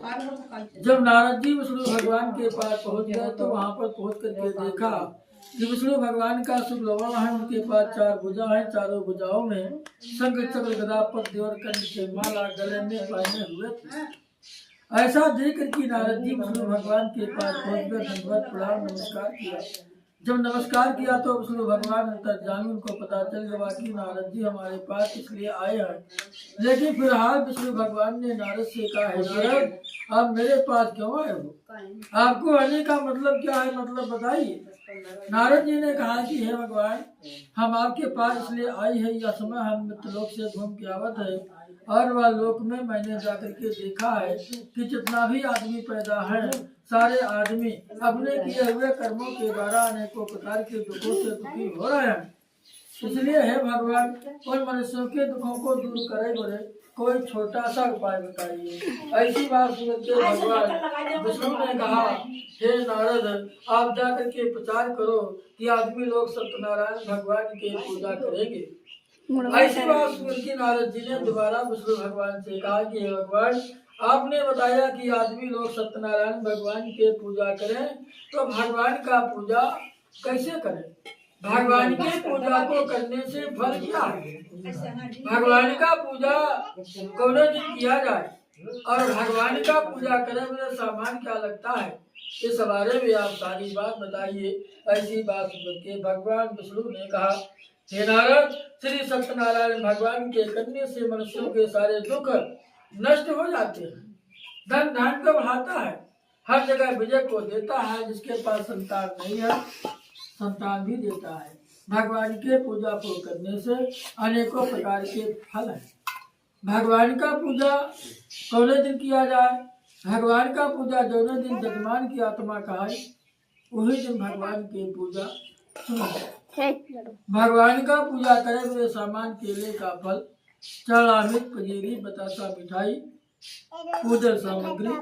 जब नारद जी विष्णु भगवान के पास पहुंच गए तो वहां पर पहुंच करके देखा कि विष्णु भगवान का शुभ लवण है, उनके पास 4 भुजा है, चारों भुजाओं में शंख चक्र गदा पद्म और कंठ के माला गले में पहने हुए थे। ऐसा देख कर नारद जी विष्णु भगवान के पास पहुंच कर दंडवत प्रणाम नमस्कार किया। जब नमस्कार किया तो विष्णु भगवान अंतर्यामी, उनको पता चल गया कि नारद जी हमारे पास इसलिए आए हैं। लेकिन फिलहाल विष्णु भगवान ने नारद से कहा, है नारद आप मेरे पास क्यों आए हो, आपको आने का मतलब क्या है, मतलब बताइए। नारद जी ने कहा कि हे भगवान, हम आपके पास इसलिए आई है, यह समय हम मित्रलोक से घूम के आवत है और वह लोक में मैंने जाकर के देखा है कि जितना भी आदमी पैदा है सारे आदमी अपने किए हुए कर्मों के द्वारा अनेकों प्रकार के दुखों से दुखी हो रहे हैं। इसलिए हे भगवान, उन मनुष्यों के दुखों को दूर करे बोले कोई छोटा सा उपाय बताइए। ऐसी बात सुन के भगवान विष्णु ने कहा, हे नारद आप जाकर के प्रचार करो कि आदमी लोग सत्यनारायण भगवान के पूजा करेंगे। ऐसी बात सुन के नारद जी ने दोबारा विष्णु भगवान से कहा कि हे भगवान, आपने बताया कि आदमी लोग सत्यनारायण भगवान के पूजा करें, तो भगवान का पूजा कैसे करें, भगवान की पूजा को करने से फल क्या है, भगवान का पूजा कौन दिन किया जाए और भगवान का पूजा करे मेरा सामान क्या लगता है, इस बारे में आप सारी बात बताइए। ऐसी बात सुन के भगवान विष्णु ने कहा, हे नारद, श्री सत्यनारायण भगवान के करने से मनुष्यों के सारे दुख नष्ट हो जाते हैं, धन धान को बढ़ाता है, हर जगह विजय को देता है, जिसके पास संतान नहीं है संतान भी देता है। भगवान के पूजा को करने से अनेकों प्रकार के फल हैं। भगवान का पूजा कौन दिन किया जाए, भगवान का पूजा जो दिन जजमान की आत्मा का है वही दिन भगवान की पूजा सुना जाए। भगवान का पूजा करे हुए सामान केले का फल, चढ़ामित पजीरी बतासा मिठाई पूजन सामग्री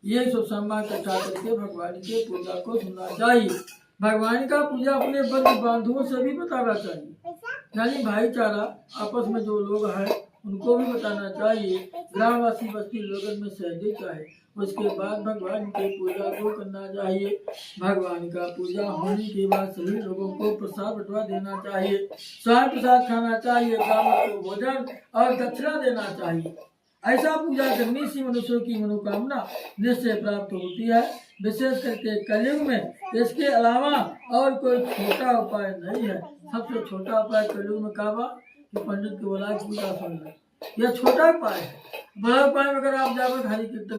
ये सब सामान इकट्ठा करके भगवान के पूजा को सुनना चाहिए। भगवान का पूजा अपने बंधु बांधवों से भी बताना चाहिए, यानी भाईचारा आपस में जो लोग हैं उनको भी बताना चाहिए, ग्रामवासी बस्ती लोगों में सहजय चाहे। उसके बाद भगवान की पूजा को करना चाहिए। भगवान का पूजा होने के बाद सभी लोगों को प्रसाद बंटवा देना चाहिए, स्वयं प्रसाद खाना चाहिए, ब्राह्मण को भोजन और दक्षिणा देना चाहिए। ऐसा पूजा करने से मनुष्यों की मनोकामना निश्चय प्राप्त होती है, विशेष करके कलयुग में। इसके अलावा और कोई छोटा उपाय नहीं है। सबसे छोटा उपाय कलयुग में काबा कि पंडित के बोला पूजा सुन ले, यह छोटा उपाय है। बड़ा उपाय अगर आप जाकर हरि कीर्तन